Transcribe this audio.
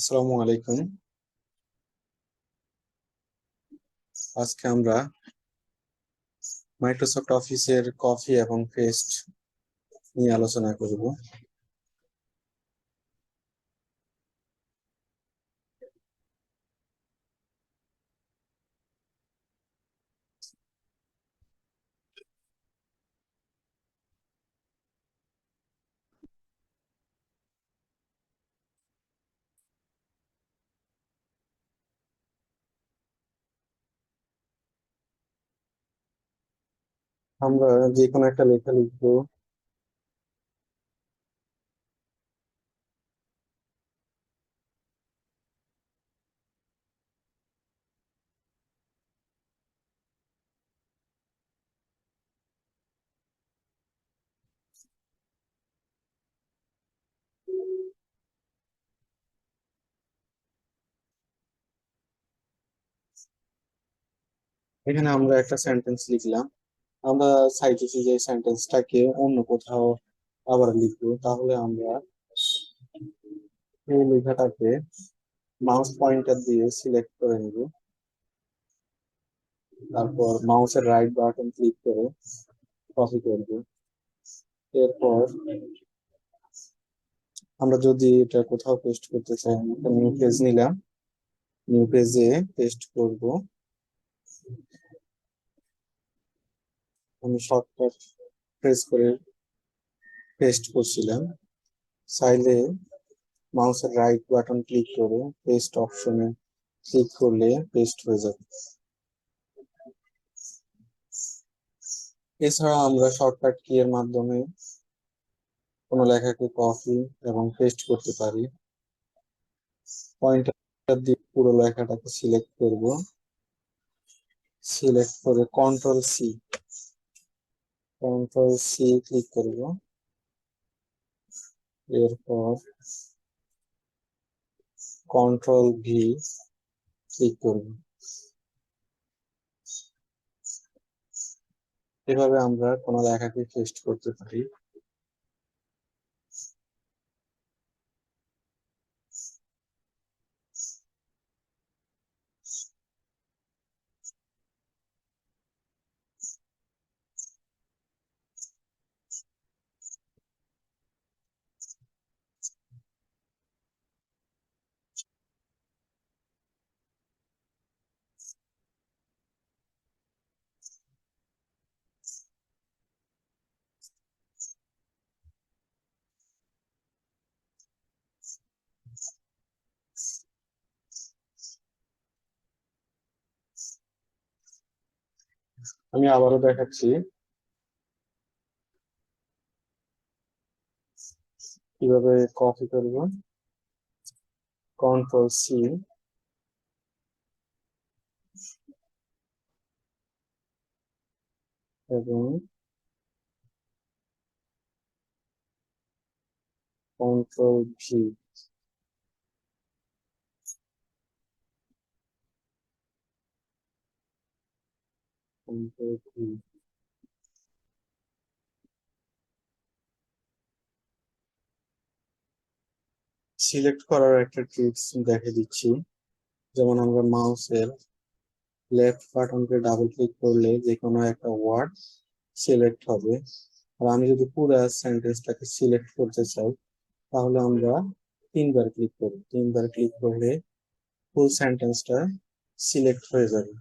আসসালামু আলাইকুম। আজকে আমরা মাইক্রোসফট অফিসের কপি এবং পেস্ট নিয়ে আলোচনা করব। আমরা যে কোনো একটা লেখা লিখবো। এখানে আমরা একটা সেন্টেন্স লিখলাম। আমরা চাইতেছি যে সেন্টেন্সটাকে অন্য কোথাও আবার লিখবো, তাহলে আমরা এই লেখাটাকে মাউস পয়েন্টার দিয়ে সিলেক্ট করে নিব। তারপর মাউসের রাইট বাটন ক্লিক করে কপি করব। এরপর আমরা যদি এটা কোথাও পেস্ট করতে চাই, আমি একটা নিউ পেজ নিলাম, নিউ পেজে পেস্ট করব। আমি শর্টকাট প্রেস করে পেস্ট করছিলাম। চাইলে মাউসের রাইট বাটন ক্লিক করে পেস্ট অপশনে ক্লিক করলে পেস্ট হয়ে যাবে। এছাড়া আমরা শর্টকাট কি এর মাধ্যমে কোনো লেখাকে কপি এবং পেস্ট করতে পারি। পয়েন্টার দিয়ে পুরো লেখাটাকে সিলেক্ট করব, সিলেক্ট করে কন্ট্রোল সি ক্লিক করব। এরপর কন্ট্রোল ভি ক্লিক করব। এভাবে আমরা কোনো লেখাকে পেস্ট করতে পারি। আমি আবারও দেখাচ্ছি কিভাবে কপি করব। কন্ট্রোল সি এবং control V. Control V select করার একটা ট্রিক্স দেখে দিচ্ছি। যেমন আমরা মাউসের লেফট বাটনকে ডাবল ক্লিক করলে যে কোনো একটা ওয়ার্ড সিলেক্ট হবে। আর আমি যদি পুরো সেন্টেন্সটাকে সিলেক্ট করতে চাই, তাহলে আমরা তিনবার ক্লিক করব। তিনবার ক্লিক করলে ফুল সেন্টেন্সটা সিলেক্ট হয়ে যাবে।